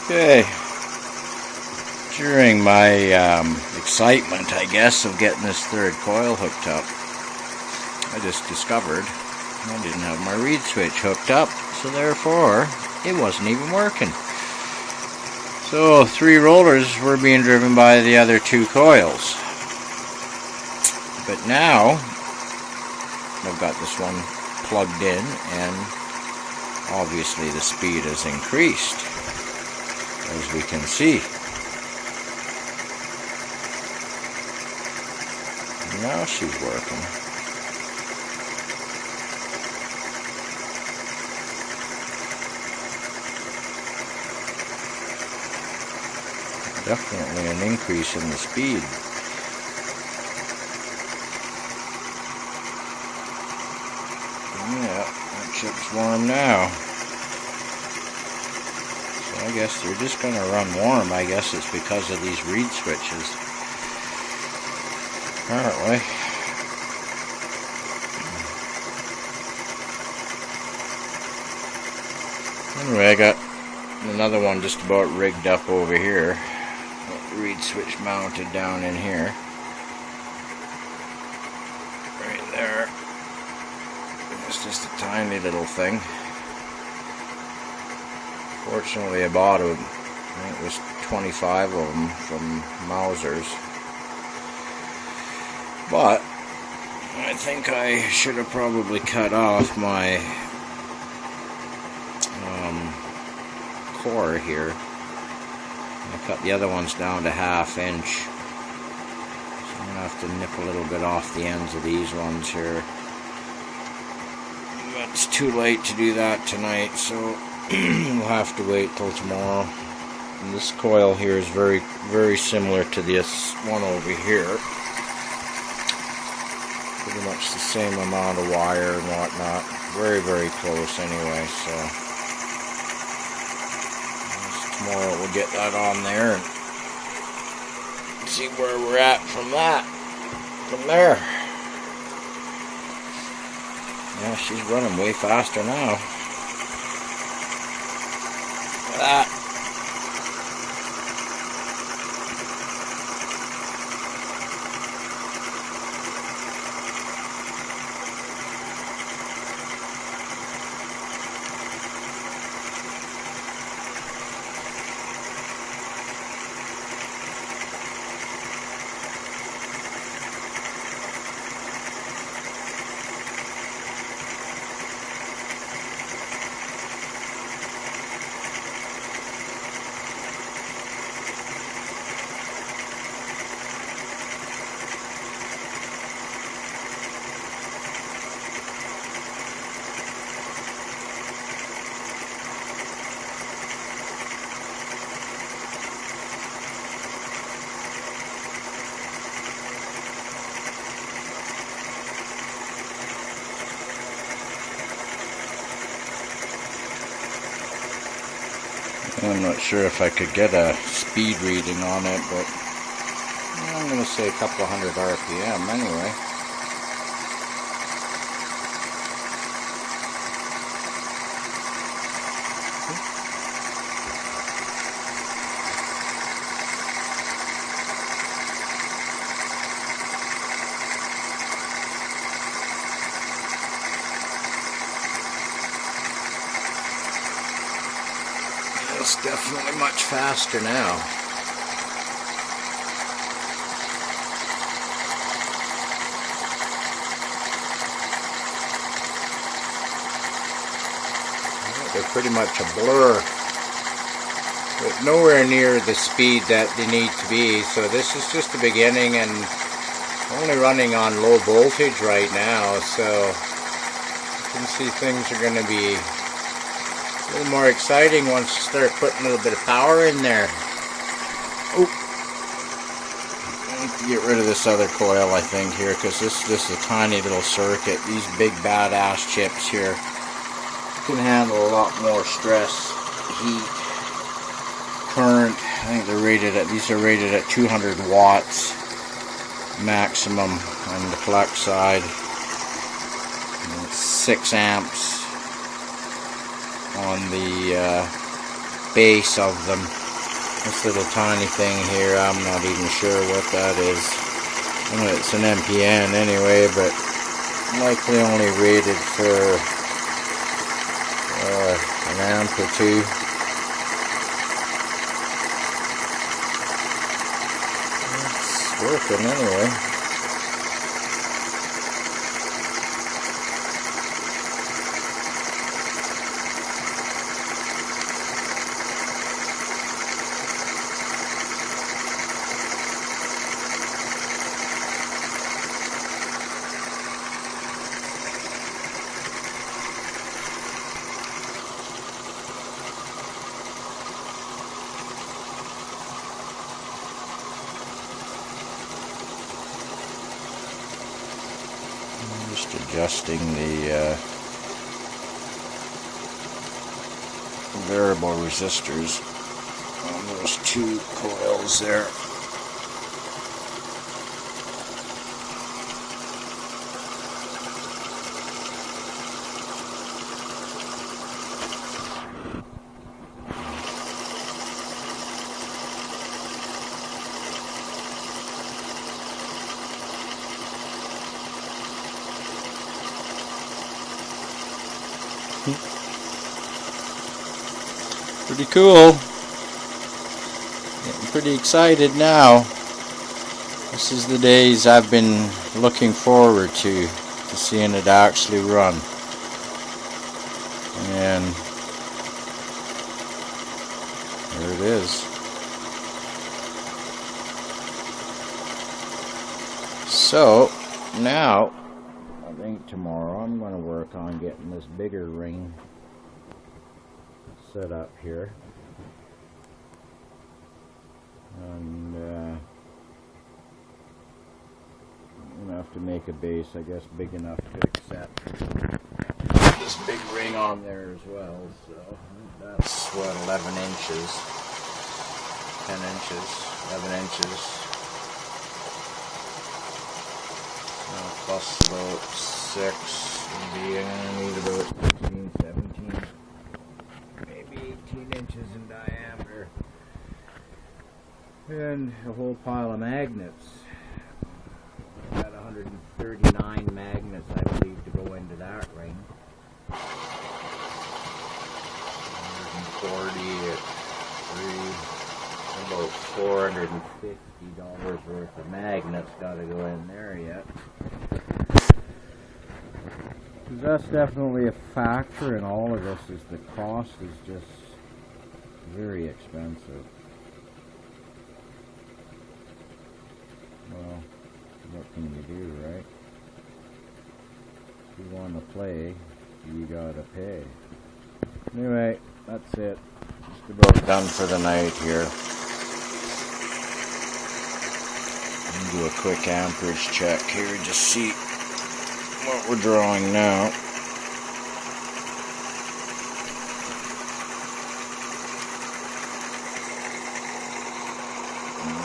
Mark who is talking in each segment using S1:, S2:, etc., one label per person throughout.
S1: Okay, during my excitement, I guess, of getting this third coil hooked up, I just discovered I didn't have my reed switch hooked up, so therefore it wasn't even working. So 3 rollers were being driven by the other 2 coils. But now I've got this one plugged in, and obviously the speed has increased, as we can see. Now she's working. Definitely an increase in the speed. Yeah, that chip's warm now. So I guess they're just going to run warm. I guess it's because of these reed switches. Apparently. Anyway, I got another one just about rigged up over here. Reed switch mounted down in here. Right there. It's just a tiny little thing. Fortunately, I bought them. I think it was 25 of them from Mauser's. But I think I should have probably cut off my core here. I cut the other ones down to 1/2 inch. So I'm going to have to nip a little bit off the ends of these ones here. But it's too late to do that tonight, so we'll have to wait till tomorrow. And this coil here is very, very similar to this one over here. Pretty much the same amount of wire and whatnot. Very, very close anyway, so tomorrow we'll get that on there and see where we're at from there. Yeah, she's running way faster now. Look at that. I'm not sure if I could get a speed reading on it, but I'm going to say a couple hundred RPM anyway. It's definitely much faster now. They're pretty much a blur, but nowhere near the speed that they need to be. So this is just the beginning, and only running on low voltage right now, so you can see things are going to be a little more exciting once you start putting a little bit of power in there. Oh, I need to get rid of this other coil, I think, here, because this is just a tiny little circuit. These big badass chips here can handle a lot more stress, heat, current. I think they're rated at, these are rated at 200 watts maximum on the flex side, and 6 amps on the base of them. This little tiny thing here, I'm not even sure what that is. It's an MPN anyway, but likely only rated for an amp or two. It's working anyway. Just adjusting the variable resistors on those two coils there. Pretty cool. Getting pretty excited now. This is the days I've been looking forward to seeing it actually run. And there it is. So now I think tomorrow I'm going to work on getting this bigger ring set up here, and I'm gonna have to make a base, I guess, big enough to accept this big ring on there as well. So that's what, 11 inches, 10 inches, 11 inches, plus about 6, maybe I need about 16, 17. 18 inches in diameter, and a whole pile of magnets. I've got 139 magnets, I believe, to go into that ring. 140 at 3, about $450 worth of magnets got to go in there yet. That's definitely a factor in all of this, is the cost is just very expensive. Well, what can you do, right? If you want to play, you gotta pay. Anyway, that's it. Just about done for the night here. Do a quick amperage check here, just see what we're drawing now.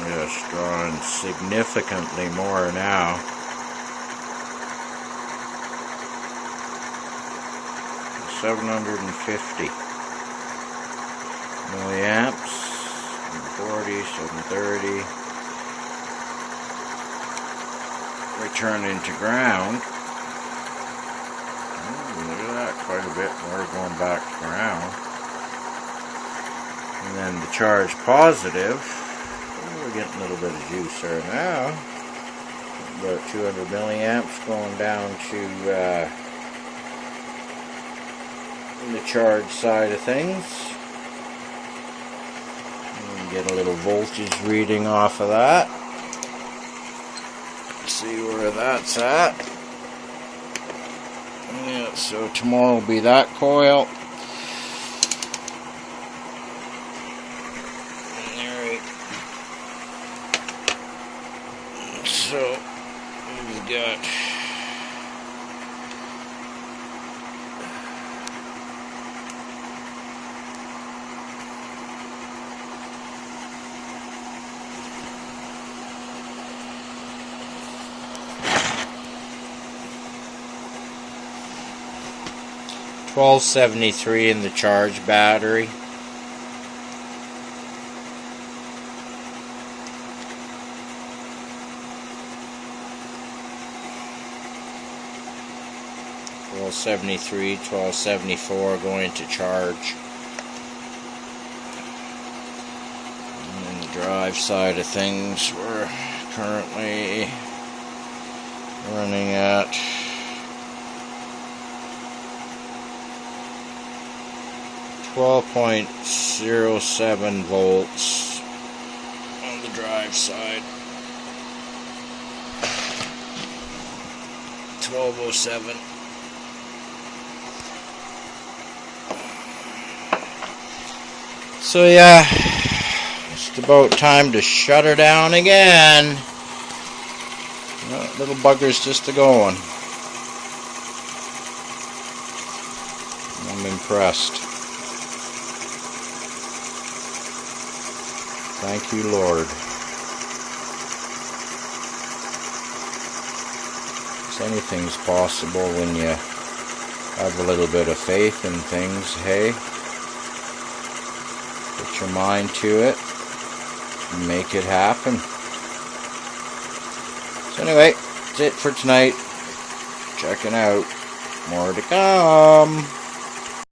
S1: Yes, drawing significantly more now. 750 milliamps, 740, 730. Return into ground. Look at that, quite a bit more going back to ground. And then the charge positive, we're getting a little bit of juice there now. About 200 milliamps going down to the charge side of things. And get a little voltage reading off of that. See where that's at. Yeah, so tomorrow will be that coil. Alright. So we've got $1273 in the charge battery. 1273, 1274 going to charge. And on the drive side of things, we're currently running at 12.07 volts on the drive side. 1207. So yeah, it's about time to shut her down again. Little bugger's just a-going. I'm impressed. Thank you, Lord. Anything's possible when you have a little bit of faith in things, hey? Put your mind to it and make it happen. So anyway, that's it for tonight. Checking out. More to come.